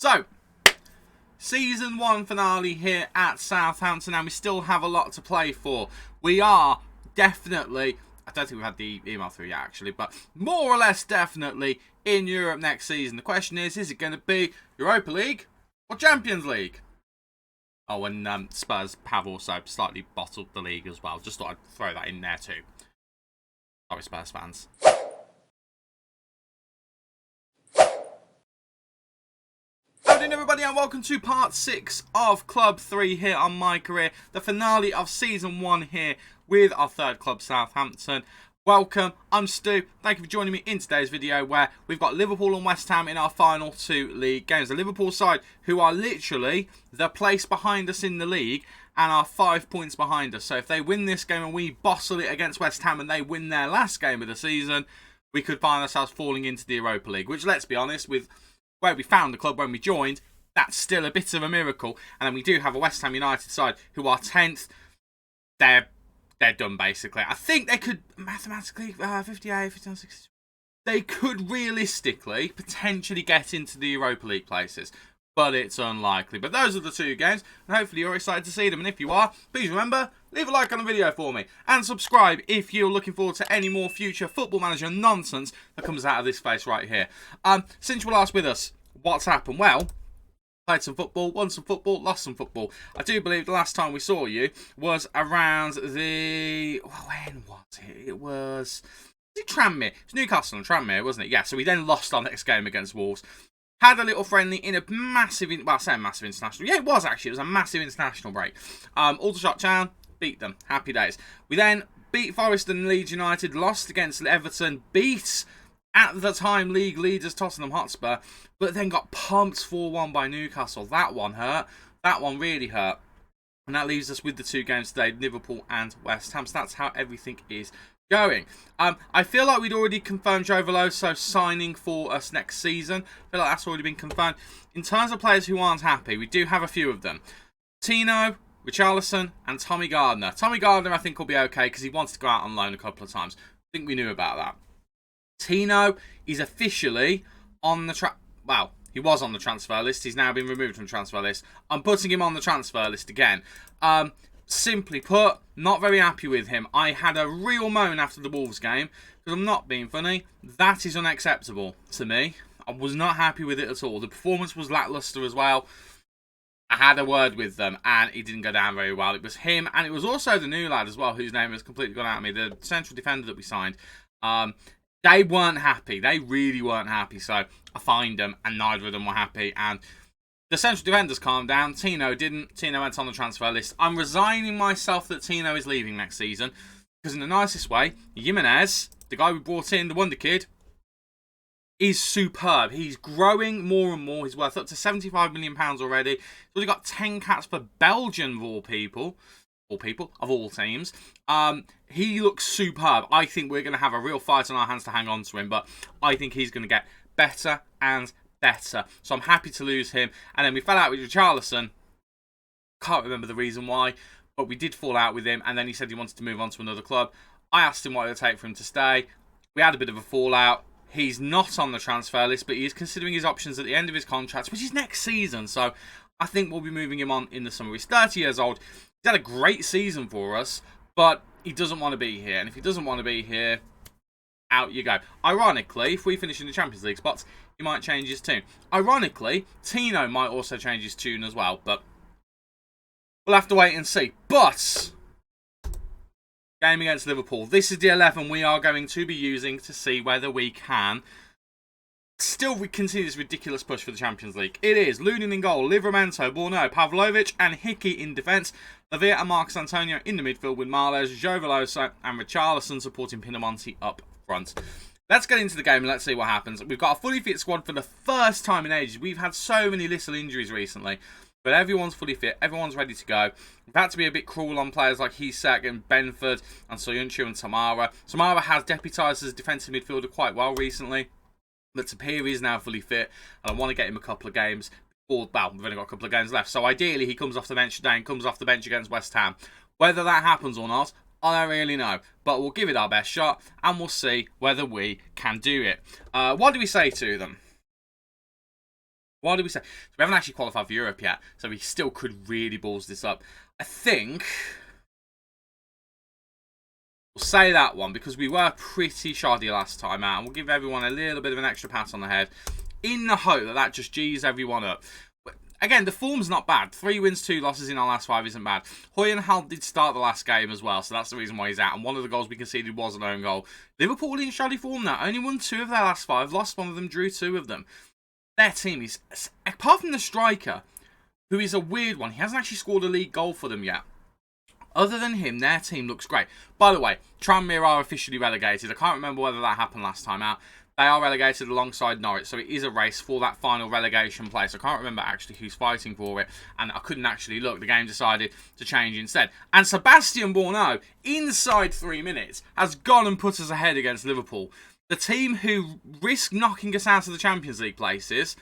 So, Season 1 finale here at Southampton, and we still have a lot to play for. We are definitely, I don't think we've had the email through yet actually, but more or less definitely in Europe next season. The question is it going to be Europa League or Champions League? Oh, and Spurs have also slightly bottled the league as well. Just thought I'd throw that in there too. Sorry, Spurs fans. Hello everybody and welcome to part 6 of Club 3 here on MyCareer, the finale of Season 1 here with our third club, Southampton. Welcome, I'm Stu, thank you for joining me in today's video where we've got Liverpool and West Ham in our final 2 league games. The Liverpool side, who are literally the place behind us in the league and are 5 points behind us. So if they win this game and we bostle it against West Ham and they win their last game of the season, we could find ourselves falling into the Europa League, which, let's be honest, with where we found the club when we joined, that's still a bit of a miracle. And then we do have a West Ham United side who are 10th. They're done, basically. I think they could, mathematically, 58, 59, 60, they could realistically potentially get into the Europa League places. But it's unlikely. But those are the 2 games, and hopefully you're excited to see them. And if you are, please remember, leave a like on the video for me. And subscribe if you're looking forward to any more future Football Manager nonsense that comes out of this face right here. Since you were last with us, what's happened? Well, played some football, won some football, lost some football. I do believe the last time we saw you was around the... when was it? It was Tranmere. It was Newcastle and Tranmere, wasn't it? Yeah, so we then lost our next game against Wolves. Had a little friendly in a massive, well, I say massive international. Yeah, it was actually. It was a massive international break. Aldershot Town, beat them. Happy days. We then beat Forest and Leeds United, lost against Everton, beat, at the time, league leaders Tottenham Hotspur, but then got pumped 4-1 by Newcastle. That one hurt. That one really hurt. And that leaves us with the 2 games today, Liverpool and West Ham. So that's how everything is going. I feel like we'd already confirmed Joe Veloso signing for us next season. I feel like that's already been confirmed. In terms of players who aren't happy, we do have a few of them. Tino, Richarlison, and Tommy Gardner. Tommy Gardner, I think, will be okay because he wants to go out on loan a couple of times. I think we knew about that. Tino is officially on the well, he was on the transfer list. He's now been removed from the transfer list. I'm putting him on the transfer list again. Simply put, not very happy with him. I had a real moan after the Wolves game, because I'm not being funny. That is unacceptable to me. I was not happy with it at all. The performance was lacklustre as well. I had a word with them, and it didn't go down very well. It was him, and it was also the new lad as well, whose name has completely gone out of me, the central defender that we signed. They weren't happy. They really weren't happy, so I fined them, and neither of them were happy, and the central defenders calmed down. Tino didn't. Tino went on the transfer list. I'm resigning myself that Tino is leaving next season. Because in the nicest way, Jimenez, the guy we brought in, the wonder kid, is superb. He's growing more and more. He's worth up to £75 million already. He's already got 10 caps for Belgium, of all people, of all teams. He looks superb. I think we're going to have a real fight on our hands to hang on to him. But I think he's going to get better and better. So I'm happy to lose him. And then we fell out with Richarlison. Can't remember the reason why, but we did fall out with him. And then he said he wanted to move on to another club. I asked him what it would take for him to stay. We had a bit of a fallout. He's not on the transfer list, but he is considering his options at the end of his contract, which is next season. So I think we'll be moving him on in the summer. He's 30 years old. He's had a great season for us, but he doesn't want to be here. And if he doesn't want to be here, out you go. Ironically, if we finish in the Champions League spots, he might change his tune. Ironically, Tino might also change his tune as well, but we'll have to wait and see. But game against Liverpool. This is the 11 we are going to be using to see whether we can still continue this ridiculous push for the Champions League. It is Lunin in goal, Livramento, Borno, Pavlovic and Hickey in defence. Lavia and Marcus Antonio in the midfield with Marles, Joe Veloso and Richarlison supporting Pinamonti up front. Let's get into the game and let's see what happens. We've got a fully fit squad for the first time in ages. We've had so many little injuries recently, but everyone's fully fit. Everyone's ready to go. We've had to be a bit cruel on players like Isak and Benford and Soyuncu and Tamara. Tamara has deputised as defensive midfielder quite well recently, but Tapiri is now fully fit, and I want to get him a couple of games. Well, we've only got a couple of games left, so ideally he comes off the bench today and comes off the bench against West Ham. Whether that happens or not, I don't really know, but we'll give it our best shot and we'll see whether we can do it. What do we say to them? Why do we say? So we haven't actually qualified for Europe yet, so we still could really balls this up. I think we'll say that one because we were pretty shoddy last time out, and we'll give everyone a little bit of an extra pat on the head in the hope that that just G's everyone up. Again, the form's not bad. 3 wins, 2 losses in our last 5 isn't bad. YNWA did start the last game as well, so that's the reason why he's out. And one of the goals we conceded was an own goal. Liverpool in shoddy form now. Only won 2 of their last 5, lost 1 of them, drew 2 of them. Their team is, apart from the striker, who is a weird one, he hasn't actually scored a league goal for them yet. Other than him, their team looks great. By the way, Tranmere are officially relegated. I can't remember whether that happened last time out. They are relegated alongside Norwich, so it is a race for that final relegation place. I can't remember actually who's fighting for it, and I couldn't actually look. The game decided to change instead. And Sebastian Borneau, inside 3 minutes, has gone and put us ahead against Liverpool. The team who risk knocking us out of the Champions League places.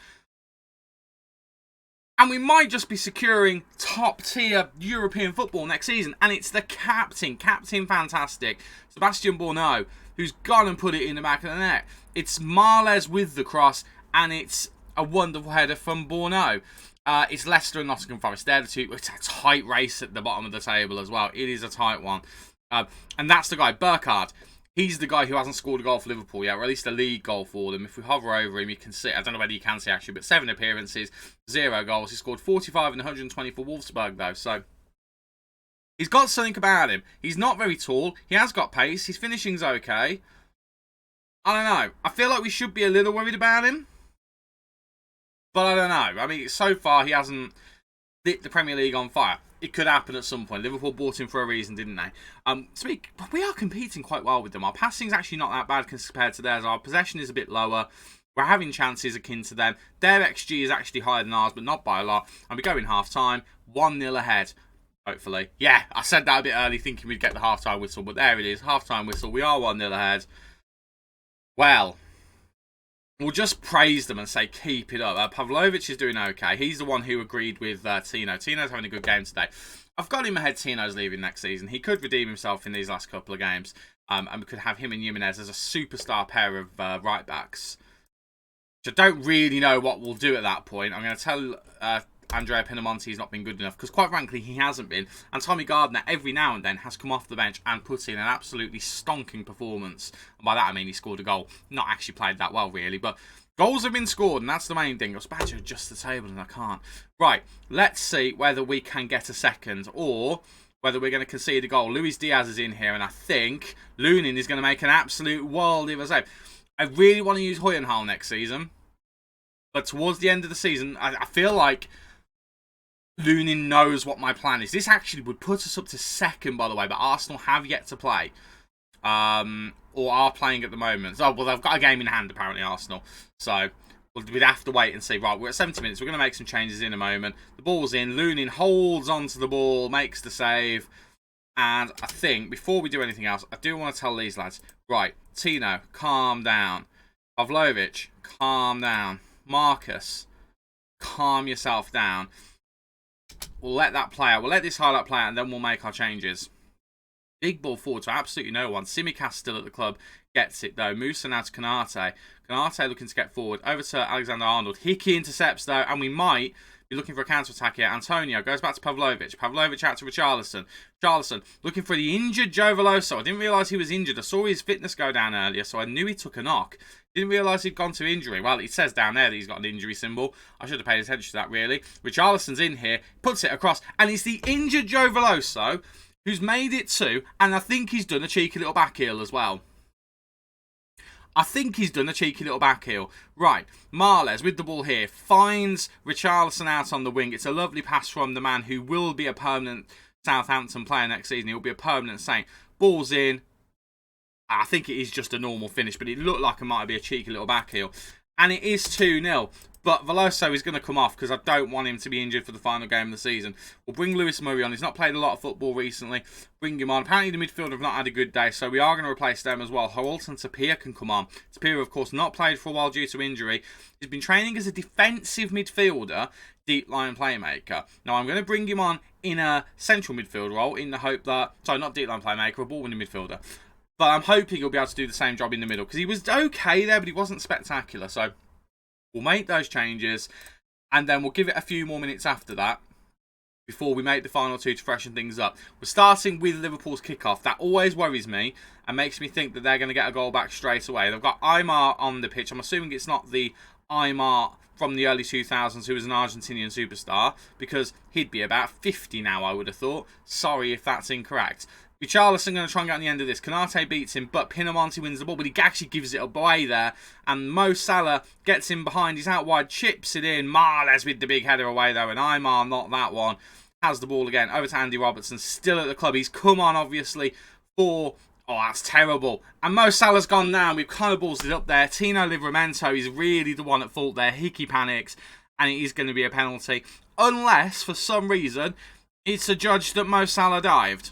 And we might just be securing top-tier European football next season. And it's the Captain Fantastic, Sebastian Borneau, who's gone and put it in the back of the net. It's Marles with the cross, and it's a wonderful header from Borneau. It's Leicester and Nottingham Forest. They're the two. It's a tight race at the bottom of the table as well. It is a tight one. And that's the guy, Burkhardt. He's the guy who hasn't scored a goal for Liverpool yet, or at least a league goal for them. If we hover over him, you can see, I don't know whether you can see actually, but 7 appearances, 0 goals. He scored 45 and 120 for Wolfsburg though, so he's got something about him. He's not very tall. He has got pace. His finishing's okay. I don't know. I feel like we should be a little worried about him. But I don't know. I mean, so far he hasn't lit the Premier League on fire. It could happen at some point. Liverpool bought him for a reason, didn't they? We are competing quite well with them. Our passing's actually not that bad compared to theirs. Our possession is a bit lower. We're having chances akin to them. Their XG is actually higher than ours, but not by a lot. And we go in half-time, 1-0 ahead. Hopefully. Yeah, I said that a bit early thinking we'd get the half-time whistle, but there it is. Half-time whistle. We are 1-0 ahead. Well, we'll just praise them and say keep it up. Pavlovic is doing okay. He's the one who agreed with Tino. Tino's having a good game today. I've got him ahead. Tino's leaving next season. He could redeem himself in these last couple of games. And we could have him and Jimenez as a superstar pair of right-backs. Which I don't really know what we'll do at that point. I'm going to tell Andrea Pinamonti's not been good enough, because quite frankly he hasn't been, and Tommy Gardner every now and then has come off the bench and put in an absolutely stonking performance, and by that I mean he scored a goal. Not actually played that well really, but goals have been scored, and that's the main thing. I was about to adjust the table and I can't. Right, let's see whether we can get a second or whether we're going to concede a goal. Luis Diaz is in here, and I think Lunin is going to make an absolute world of a save. I really want to use Hoyenhal next season, but towards the end of the season I feel like Lunin knows what my plan is. This actually would put us up to second, by the way, but Arsenal have yet to play. Or are playing at the moment. Oh, well, they've got a game in hand, apparently, Arsenal. So, we'd have to wait and see. Right, we're at 70 minutes. We're going to make some changes in a moment. The ball's in. Lunin holds onto the ball, makes the save. And I think, before we do anything else, I do want to tell these lads, right, Tino, calm down. Pavlovic, calm down. Marcus, calm yourself down. We'll let that play out. We'll let this highlight play out, and then we'll make our changes. Big ball forward to absolutely no one. Simicast still at the club. Gets it, though. Musa now to Canate. Canate looking to get forward. Over to Alexander-Arnold. Hickey intercepts, though, and we might be looking for a counter-attack here. Antonio goes back to Pavlovic. Pavlovic out to Richarlison. Richarlison looking for the injured Joe Veloso. I didn't realise he was injured. I saw his fitness go down earlier, so I knew he took a knock. Didn't realise he'd gone to injury. Well, it says down there that he's got an injury symbol. I should have paid attention to that, really. Richarlison's in here, puts it across, and it's the injured Joe Veloso who's made it 2, and I think he's done a cheeky little back heel as well. Right, Marles with the ball here, finds Richarlison out on the wing. It's a lovely pass from the man who will be a permanent Southampton player next season. He'll be a permanent Saint. Ball's in. I think it is just a normal finish, but it looked like it might be a cheeky little back heel. And it is 2-0. But Veloso is going to come off because I don't want him to be injured for the final game of the season. We'll bring Lewis Murray on. He's not played a lot of football recently. Bring him on. Apparently the midfield have not had a good day, so we are going to replace them as well. Holt and Tapia can come on. Tapia, of course, not played for a while due to injury. He's been training as a defensive midfielder, deep line playmaker. Now, I'm going to bring him on in a central midfield role in the hope that... Sorry, not deep line playmaker, a ball-winning midfielder. But I'm hoping he'll be able to do the same job in the middle, because he was okay there, but he wasn't spectacular. So we'll make those changes. And then we'll give it a few more minutes after that before we make the final two to freshen things up. We're starting with Liverpool's kickoff. That always worries me and makes me think that they're going to get a goal back straight away. They've got Aymar on the pitch. I'm assuming it's not the Aymar from the early 2000s who was an Argentinian superstar, because he'd be about 50 now, I would have thought. Sorry if that's incorrect. Richarlison going to try and get on the end of this. Canate beats him, but Pinamonti wins the ball, but he actually gives it away there. And Mo Salah gets in behind. He's out wide, chips it in. Marles with the big header away, though, and Aymar, not that one, has the ball again. Over to Andy Robertson, still at the club. He's come on, obviously, for... Oh, that's terrible. And Mo Salah's gone down. We've kind of ballsed it up there. Tino Livramento is really the one at fault there. Hickey panics, and it is going to be a penalty. Unless, for some reason, it's adjudged that Mo Salah dived.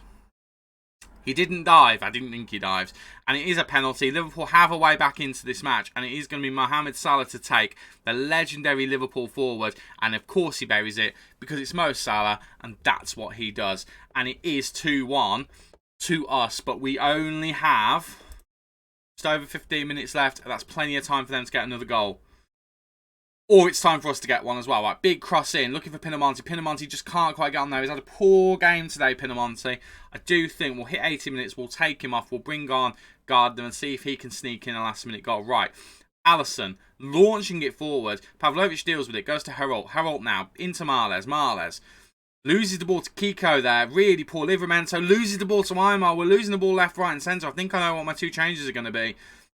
He didn't dive. I didn't think he dived. And it is a penalty. Liverpool have a way back into this match. And it is going to be Mohamed Salah to take, the legendary Liverpool forward. And of course he buries it, because it's Mo Salah. And that's what he does. And it is 2-1 to us. But we only have just over 15 minutes left. And that's plenty of time for them to get another goal. Or it's time for us to get one as well. Right, big cross in, looking for Pinamonti. Pinamonti just can't quite get on there. He's had a poor game today, Pinamonti. I do think we'll hit 80 minutes. We'll take him off. We'll bring on Gardner and see if he can sneak in a last-minute goal. Right, Alisson launching it forward. Pavlovic deals with it. Goes to Herold. Herold now into Marles. Marles loses the ball to Kiko there. Really poor. Livramento loses the ball to Aymar. We're losing the ball left, right and centre. I think I know what my two changes are going to be.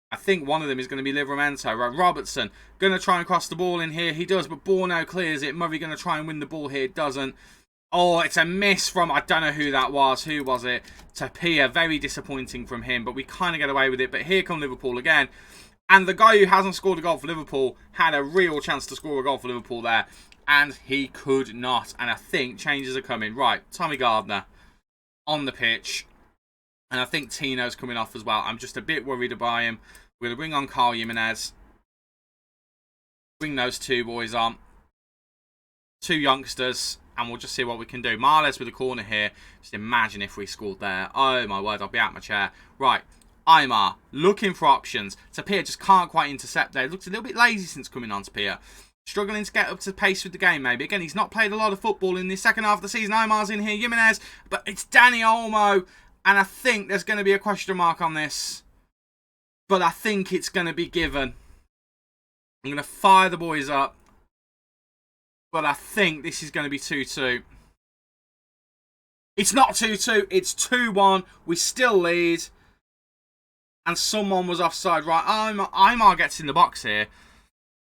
I think one of them is going to be Livramento. Right, Robertson going to try and cross the ball in here. He does, but Borno clears it. Murray going to try and win the ball here. Doesn't. Oh, it's a miss from, I don't know who that was. Who was it? Tapia. Very disappointing from him, but we kind of get away with it. But here come Liverpool again. And the guy who hasn't scored a goal for Liverpool had a real chance to score a goal for Liverpool there. And he could not. And I think changes are coming. Right, Tommy Gardner on the pitch. And I think Tino's coming off as well. I'm just a bit worried about him. We're going to bring on Carl Jimenez. Bring those two boys on. Two youngsters. And we'll just see what we can do. Marles with a corner here. Just imagine if we scored there. Oh my word, I'll be out of my chair. Right, Aymar looking for options. Tapia just can't quite intercept there. Looks a little bit lazy since coming on, Tapia. Struggling to get up to pace with the game, maybe. Again, he's not played a lot of football in the second half of the season. Aymar's in here. Jimenez. But it's Dani Olmo. And I think there's going to be a question mark on this. But I think it's going to be given. I'm going to fire the boys up. But I think this is going to be 2-2. It's not 2-2. It's 2-1. We still lead. And someone was offside. Right, Aymar gets in the box here.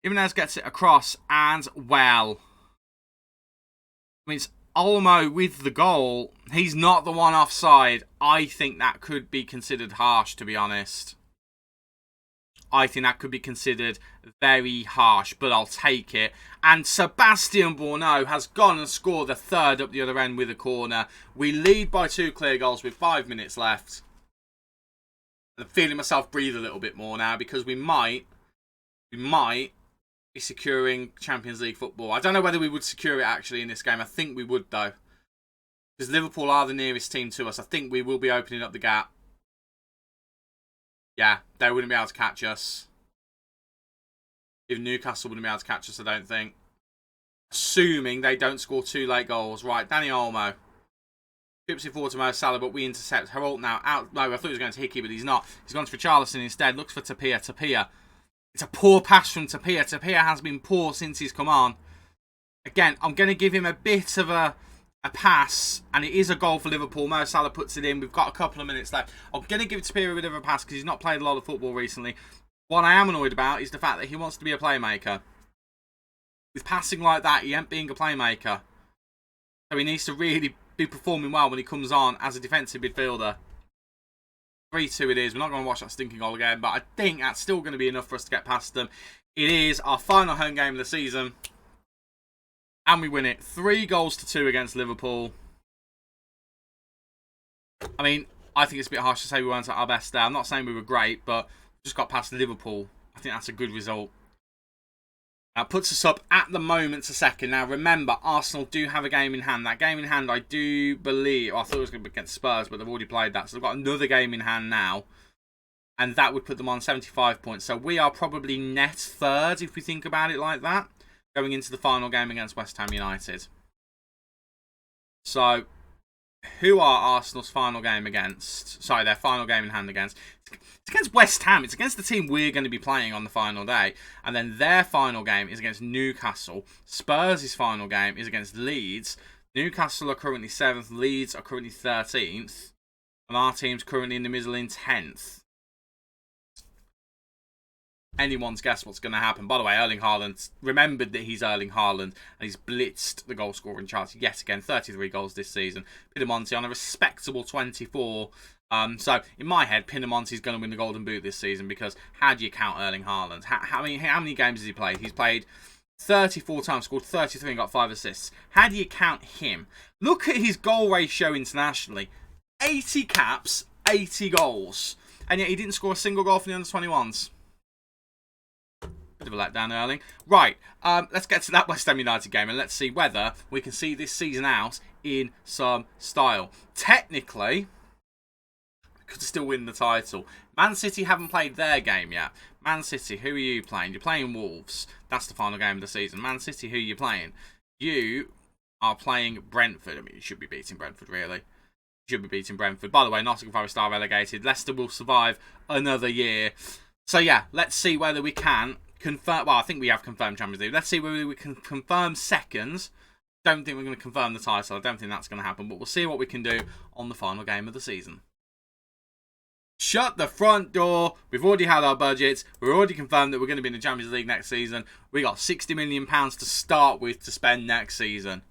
Jimenez gets it across. And, well, I mean, it's Olmo with the goal. He's not the one offside. I think that could be considered harsh, to be honest. I think that could be considered very harsh, but I'll take it. And Sebastian Borno has gone and scored the third up the other end with a corner. We lead by 2 clear goals with 5 minutes left. I'm feeling myself breathe a little bit more now, because we might be securing Champions League football. I don't know whether we would secure it actually in this game. I think we would though, because Liverpool are the nearest team to us. I think we will be opening up the gap. Yeah, they wouldn't be able to catch us. Even Newcastle wouldn't be able to catch us, I don't think. Assuming they don't score 2 late goals. Right, Dani Olmo. Chips it forward to Mo Salah, but we intercept. Herold now out. No, I thought he was going to Hickey, but he's not. He's gone to Richarlison instead. Looks for Tapia. Tapia. It's a poor pass from Tapia. Tapia has been poor since he's come on. Again, I'm going to give him a bit of a pass, and it is a goal for Liverpool. Mo Salah puts it in. We've got a couple of minutes left. I'm going to give Tapia a bit of a pass because he's not played a lot of football recently. What I am annoyed about is the fact that he wants to be a playmaker. With passing like that, he ain't being a playmaker. So he needs to really be performing well when he comes on as a defensive midfielder. 3-2 it is. We're not going to watch that stinking goal again, but I think that's still going to be enough for us to get past them. It is our final home game of the season. And we win it 3-2 against Liverpool. I mean, I think it's a bit harsh to say we weren't at our best there. I'm not saying we were great, but just got past Liverpool. I think that's a good result. That puts us up at the moment to second. Now, remember, Arsenal do have a game in hand. That game in hand, I do believe... Well, I thought it was going to be against Spurs, but they've already played that. So they've got another game in hand now. And that would put them on 75 points. So we are probably net third, if we think about it like that. going into the final game against West Ham United. So, who are Arsenal's final game against? Sorry, their final game in hand against. It's against West Ham. It's against the team we're going to be playing on the final day. And then their final game is against Newcastle. Spurs' final game is against Leeds. Newcastle are currently 7th. Leeds are currently 13th. And our team's currently in the middle in 10th. Anyone's guess what's going to happen. By the way, Erling Haaland remembered that he's Erling Haaland and he's blitzed the goal scoring charts yet again. 33 goals this season. Pinamonti on a respectable 24. So in my head, Pinamonti's going to win the Golden Boot this season because how do you count Erling Haaland? How many games has he played? He's played 34 times, scored 33 and got 5 assists. How do you count him? Look at his goal ratio internationally. 80 caps, 80 goals. And yet he didn't score a single goal for the under-21s. Bit of a letdown, Erling. Right, let's get to that West Ham United game and let's see whether we can see this season out in some style. Technically, we could still win the title. Man City haven't played their game yet. Man City, who are you playing? You're playing Wolves. That's the final game of the season. Man City, who are you playing? You are playing Brentford. I mean, you should be beating Brentford, really. You should be beating Brentford. By the way, Nottingham Forest are relegated. Leicester will survive another year. So, yeah, let's see whether we can confirm. Well, I think we have confirmed Champions League. Let's see whether we can confirm seconds. Don't think we're going to confirm the title. I don't think that's going to happen. But we'll see what we can do on the final game of the season. Shut the front door. We've already had our budgets. We've already confirmed that we're going to be in the Champions League next season. We got £60 million to start with to spend next season.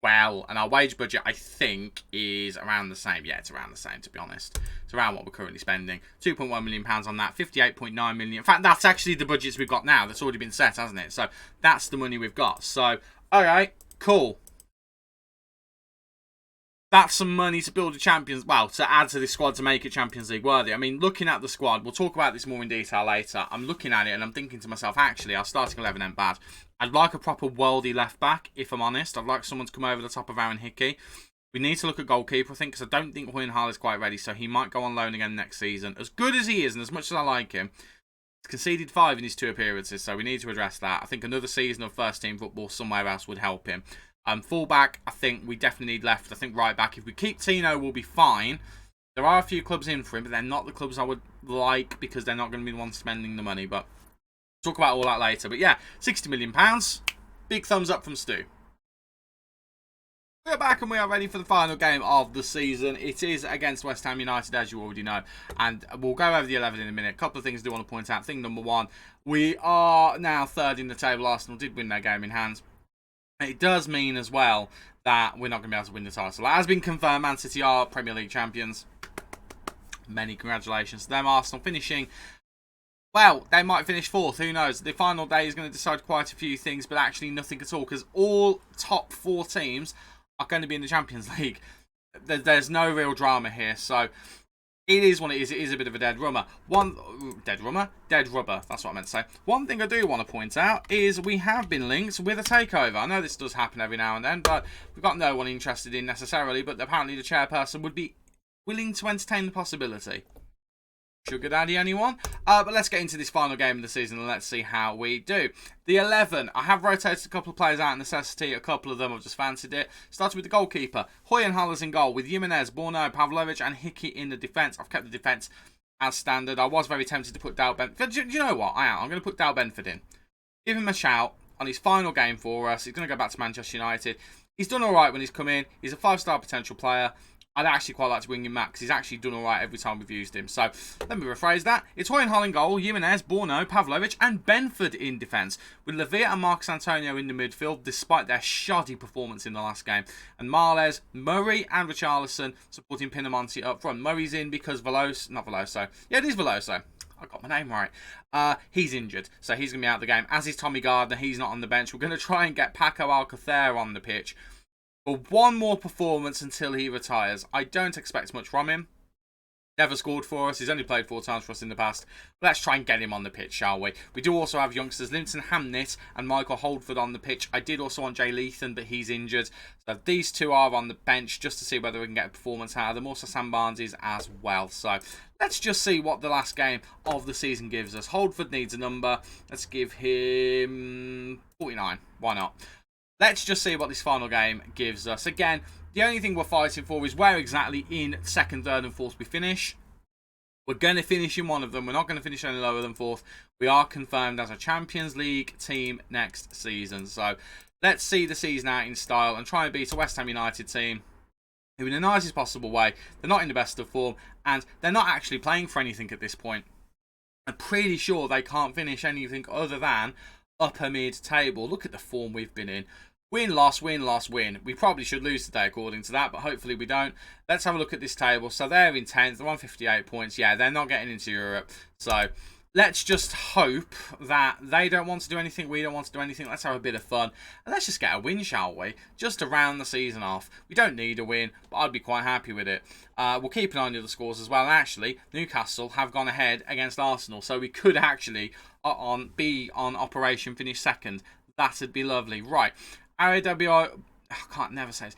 Well, and our wage budget, I think, is around the same. Yeah, it's around the same, to be honest. It's around what we're currently spending. £2.1 million on that. £58.9 million. In fact, that's actually the budgets we've got now. That's already been set, hasn't it? So, that's the money we've got. So, alright, cool. That's some money to build a Champions... Well, to add to this squad to make it Champions League worthy. I mean, looking at the squad, we'll talk about this more in detail later. I'm looking at it and I'm thinking to myself, actually, our starting 11 ain't bad. I'd like a proper worldy left-back, if I'm honest. I'd like someone to come over the top of Aaron Hickey. We need to look at goalkeeper, I think, because I don't think Hoyenhall is quite ready, so he might go on loan again next season. As good as he is, and as much as I like him, he's conceded 5 in his 2 appearances, so we need to address that. I think another season of first-team football somewhere else would help him. Full-back, I think we definitely need left. I think right-back, if we keep Tino, we'll be fine. There are a few clubs in for him, but they're not the clubs I would like, because they're not going to be the ones spending the money, but... talk about all that later. But yeah, £60 million. Big thumbs up from Stu. We're back and we are ready for the final game of the season. It is against West Ham United, as you already know. And we'll go over the 11 in a minute. A couple of things I do want to point out. Thing number one, we are now 3rd in the table. Arsenal did win their game in hand. It does mean as well that we're not going to be able to win the title. It has been confirmed. Man City are Premier League champions. Many congratulations to them. Arsenal finishing... well, they might finish 4th, who knows? The final day is going to decide quite a few things, but actually nothing at all, because all top 4 teams are going to be in the Champions League. There's no real drama here, so it is what it is. It is a bit of a dead rubber. Dead rubber, that's what I meant to say. One thing I do want to point out is we have been linked with a takeover. I know this does happen every now and then, but we've got no one interested in necessarily, but apparently the chairperson would be willing to entertain the possibility. Sugar Daddy, anyone? But let's get into this final game of the season and let's see how we do. The 11. I have rotated a couple of players out of necessity. A couple of them I've just fancied it. Started with the goalkeeper. Hoyenhall is in goal with Jimenez, Borno, Pavlovic and Hickey in the defence. I've kept the defence as standard. I was very tempted to put Dal Benford. Do you know what? I'm going to put Dal Benford in. Give him a shout on his final game for us. He's going to go back to Manchester United. He's done alright when he's come in. He's a 5-star potential player. I'd actually quite like to bring him back because he's actually done alright every time we've used him. So, let me rephrase that. It's Hoyenhall in goal, Jimenez, Borno, Pavlovic and Benford in defence. With Lavia and Marcus Antonio in the midfield, despite their shoddy performance in the last game. And Marles, Murray and Richarlison supporting Pinamonti up front. Murray's in because Veloso. Yeah, it is Veloso. I got my name right. He's injured, so he's going to be out of the game. As is Tommy Gardner, he's not on the bench. We're going to try and get Paco Alcacer on the pitch for one more performance until he retires. I don't expect much from him. Never scored for us. He's only played 4 times for us in the past. But let's try and get him on the pitch, shall we? We do also have youngsters Linton Hamnett and Michael Holdford on the pitch. I did also want Jay Leathan, but he's injured. So these two are on the bench just to see whether we can get a performance out of them. Also Sam Barnes is as well. So let's just see what the last game of the season gives us. Holdford needs a number. Let's give him 49. Why not? Let's just see what this final game gives us. Again, the only thing we're fighting for is where exactly in 2nd, 3rd and 4th we finish. We're going to finish in one of them. We're not going to finish any lower than 4th. We are confirmed as a Champions League team next season. So let's see the season out in style and try and beat a West Ham United team who in the nicest possible way, they're not in the best of form and they're not actually playing for anything at this point. I'm pretty sure they can't finish anything other than upper mid-table. Look at the form we've been in. Win, loss, win, loss, win. We probably should lose today according to that, but hopefully we don't. Let's have a look at this table. So they're in 10th, they're on 58 points. Yeah, they're not getting into Europe. So let's just hope that they don't want to do anything, we don't want to do anything. Let's have a bit of fun. And let's just get a win, shall we? Just to round the season off. We don't need a win, but I'd be quite happy with it. We'll keep an eye on the other scores as well. And actually, Newcastle have gone ahead against Arsenal. So we could actually be on Operation Finish 2nd. That'd be lovely. Right. I can't never say this.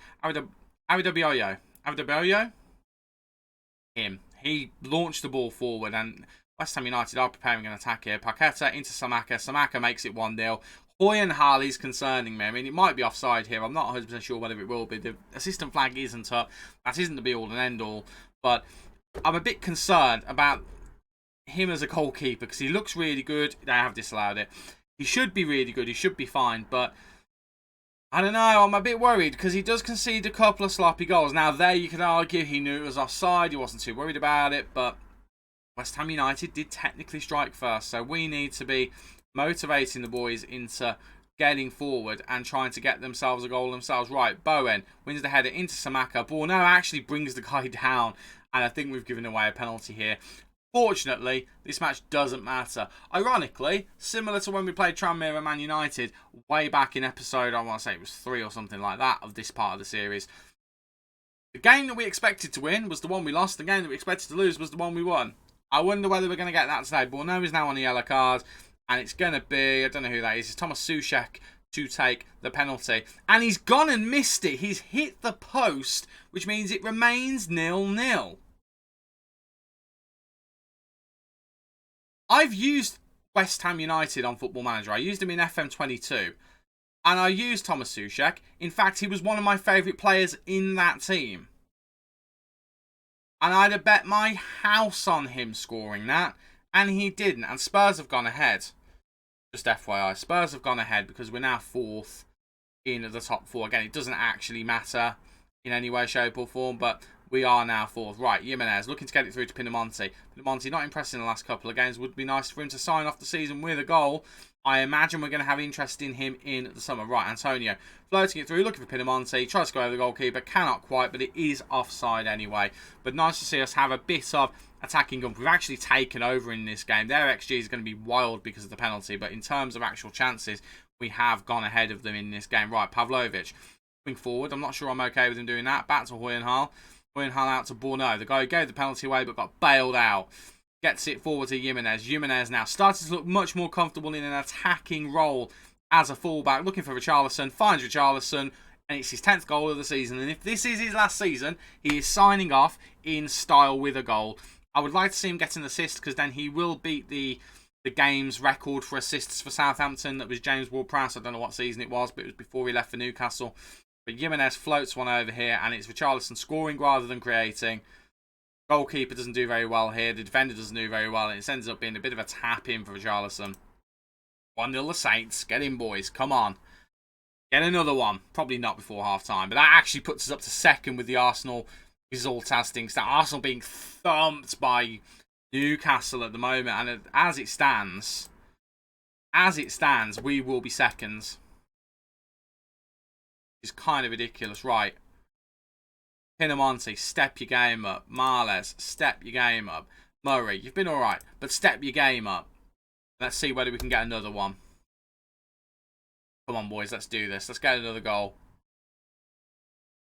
Awioyo. Him. He launched the ball forward and West Ham United are preparing an attack here. Paqueta into Samaka. Samaka makes it 1-0. Hoy and Harley's concerning me. I mean, it might be offside here. I'm not 100% sure whether it will be. The assistant flag isn't up. That isn't the be-all and end-all. But I'm a bit concerned about him as a goalkeeper because he looks really good. They have disallowed it. He should be really good. He should be fine. But I don't know, I'm a bit worried because he does concede a couple of sloppy goals. Now there you could argue he knew it was offside, he wasn't too worried about it, but West Ham United did technically strike first, so we need to be motivating the boys into getting forward and trying to get themselves a goal themselves. Right, Bowen wins the header into Samaka. Ball now actually brings the guy down, and I think we've given away a penalty here. Fortunately, this match doesn't matter. Ironically, similar to when we played Tranmere and Man United way back in episode, I want to say it was 3 or something like that, of this part of the series. The game that we expected to win was the one we lost. The game that we expected to lose was the one we won. I wonder whether we're going to get that today. Borno is now on the yellow card, and it's going to be, I don't know who that is, it's Thomas Soucek to take the penalty. And he's gone and missed it. He's hit the post, which means it remains 0-0. I've used West Ham United on Football Manager. I used him in FM22. And I used Thomas Soucek. In fact, he was one of my favourite players in that team. And I'd have bet my house on him scoring that. And he didn't. And Spurs have gone ahead. Just FYI. Spurs have gone ahead because we're now 4th in the top 4. Again, it doesn't actually matter in any way, shape or form. But we are now 4th. Right, Jimenez looking to get it through to Pinamonti. Pinamonti not impressing in the last couple of games. Would be nice for him to sign off the season with a goal. I imagine we're going to have interest in him in the summer. Right, Antonio floating it through, looking for Pinamonti. Tries to go over the goalkeeper. Cannot quite, but it is offside anyway. But nice to see us have a bit of attacking gun. We've actually taken over in this game. Their XG is going to be wild because of the penalty. But in terms of actual chances, we have gone ahead of them in this game. Right, Pavlovic moving forward. I'm not sure I'm okay with him doing that. Back to Hoyenhal. Hoyenhal out to Borno. The guy who gave the penalty away but got bailed out. Gets it forward to Jimenez. Jimenez now starting to look much more comfortable in an attacking role as a fullback. Looking for Richarlison. Finds Richarlison. And it's his 10th goal of the season. And if this is his last season, he is signing off in style with a goal. I would like to see him get an assist because then he will beat the game's record for assists for Southampton. That was James Ward-Prowse. I don't know what season it was, but it was before he left for Newcastle. But Jimenez floats one over here, and it's Richarlison scoring rather than creating. Goalkeeper doesn't do very well here. The defender doesn't do very well, and it ends up being a bit of a tap-in for Richarlison. 1-0 the Saints. Get in, boys. Come on. Get another one. Probably not before half-time, but that actually puts us up to 2nd with the Arsenal result as things stand. Arsenal being thumped by Newcastle at the moment, and as it stands, we will be 2nd. It's kind of ridiculous. Right. Pinamonti, step your game up. Marles, step your game up. Murray, you've been alright, but step your game up. Let's see whether we can get another one. Come on, boys, let's do this. Let's get another goal.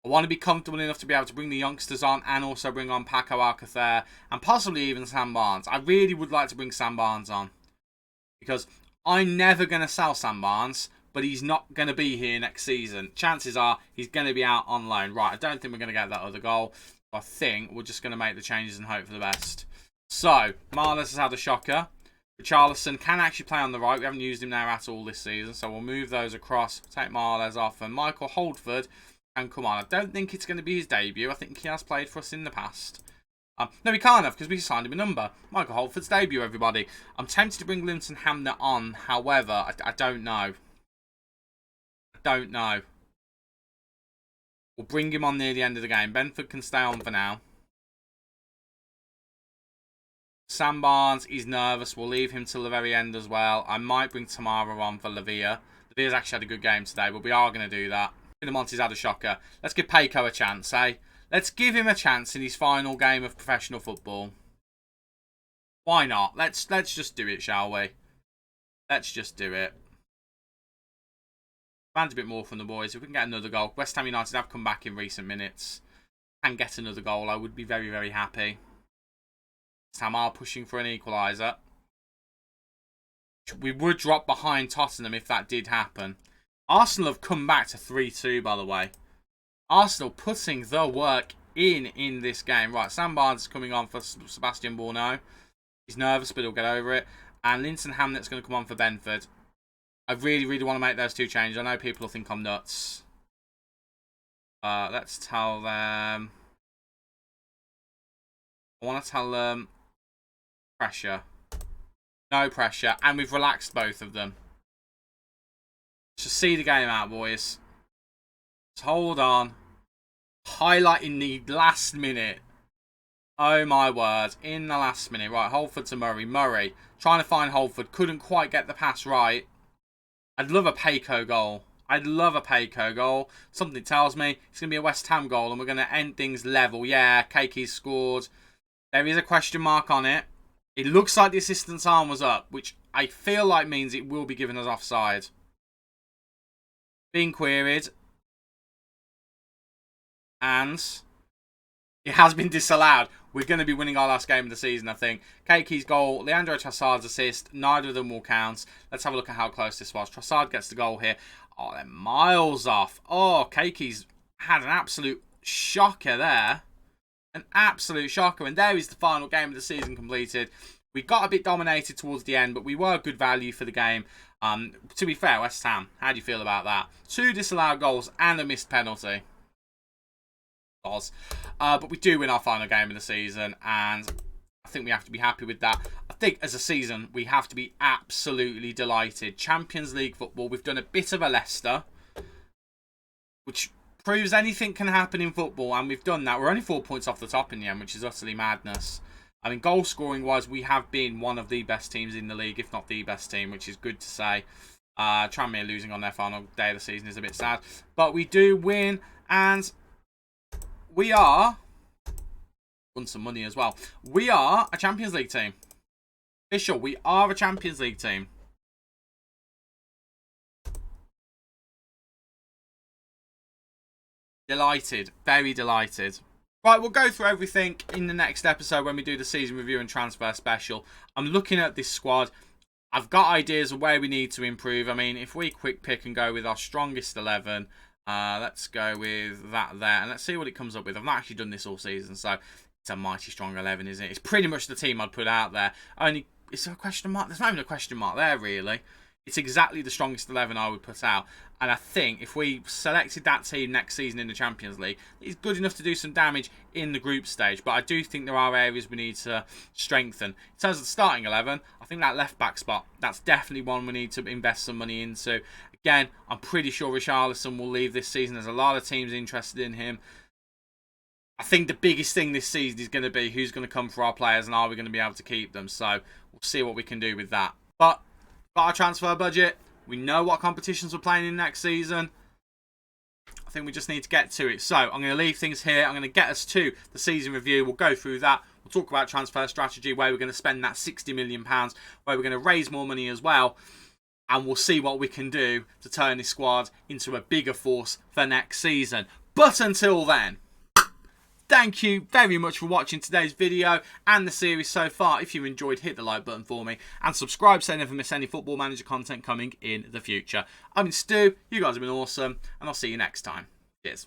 I want to be comfortable enough to be able to bring the youngsters on and also bring on Paco Alcacer and possibly even Sam Barnes. I really would like to bring Sam Barnes on because I'm never going to sell Sam Barnes, but he's not going to be here next season. Chances are he's going to be out on loan. Right, I don't think we're going to get that other goal. I think we're just going to make the changes and hope for the best. So, Marles has had a shocker. Richarlison can actually play on the right. We haven't used him there at all this season, so we'll move those across, take Marles off, and Michael Holdford can come on. I don't think it's going to be his debut. I think he has played for us in the past. No, he can't have because we signed him a number. Michael Holdford's debut, everybody. I'm tempted to bring Linton Hamner on. However, I don't know. I don't know. We'll bring him on near the end of the game. Benford can stay on for now. Sam Barnes, he's nervous. We'll leave him till the very end as well. I might bring Tamara on for Lavia. Lavia's actually had a good game today, but we are going to do that. Monty's had a shocker. Let's give Paco a chance, eh? Let's give him a chance in his final game of professional football. Why not? Let's just do it, shall we? Let's just do it. Demand a bit more from the boys. If we can get another goal. West Ham United have come back in recent minutes. And get another goal. I would be very, very happy. West Ham are pushing for an equaliser. We would drop behind Tottenham if that did happen. Arsenal have come back to 3-2, by the way. Arsenal putting the work in this game. Right, Sam Barnes is coming on for Sebastian Bourneau. He's nervous, but he'll get over it. And Linton Hamnet's going to come on for Benford. I really, really want to make those two changes. I know people will think I'm nuts. Let's tell them... I want to tell them... pressure. No pressure. And we've relaxed both of them. Just see the game out, boys. Just hold on. Highlight in the last minute. Oh my word. In the last minute. Right, Holford to Murray. Murray trying to find Holford. Couldn't quite get the pass right. I'd love a Paco goal. I'd love a Paco goal. Something tells me it's going to be a West Ham goal and we're going to end things level. Yeah, Keike's scored. There is a question mark on it. It looks like the assistant's arm was up, which I feel like means it will be given us offside. Being queried. And it has been disallowed. We're going to be winning our last game of the season, I think. Keike's goal, Leandro Trossard's assist. Neither of them will count. Let's have a look at how close this was. Trossard gets the goal here. Oh, they're miles off. Oh, Keike's had an absolute shocker there. An absolute shocker. And there is the final game of the season completed. We got a bit dominated towards the end, but we were good value for the game. To be fair, West Ham, how do you feel about that? 2 disallowed goals and a missed penalty. But we do win our final game of the season, and I think we have to be happy with that. I think as a season, we have to be absolutely delighted. Champions League football, we've done a bit of a Leicester, which proves anything can happen in football, and we've done that. We're only 4 points off the top in the end, which is utterly madness. I mean, goal scoring wise, we have been one of the best teams in the league, if not the best team, which is good to say. Tranmere losing on their final day of the season is a bit sad, but we do win, and we are won some money as well. We are a Champions League team. Official, we are a Champions League team. Delighted, very delighted. Right, we'll go through everything in the next episode when we do the season review and transfer special. I'm looking at this squad. I've got ideas of where we need to improve. I mean, if we quick pick and go with our strongest 11, let's go with that there. And let's see what it comes up with. I've not actually done this all season, so it's a mighty strong 11, isn't it? It's pretty much the team I'd put out there. Only, is there a question mark? There's not even a question mark there, really. It's exactly the strongest 11 I would put out. And I think if we selected that team next season in the Champions League, it's good enough to do some damage in the group stage. But I do think there are areas we need to strengthen. In terms of the starting 11, I think that left-back spot, that's definitely one we need to invest some money into. Again, I'm pretty sure Richarlison will leave this season. There's a lot of teams interested in him. I think the biggest thing this season is going to be who's going to come for our players and are we going to be able to keep them. So we'll see what we can do with that. But got our transfer budget. We know what competitions we're playing in next season. I think we just need to get to it. So I'm going to leave things here. I'm going to get us to the season review. We'll go through that. We'll talk about transfer strategy, where we're going to spend that £60 million, where we're going to raise more money as well. And we'll see what we can do to turn this squad into a bigger force for next season. But until then, thank you very much for watching today's video and the series so far. If you enjoyed, hit the like button for me and subscribe so you never miss any Football Manager content coming in the future. I've been Stu, you guys have been awesome, and I'll see you next time. Cheers.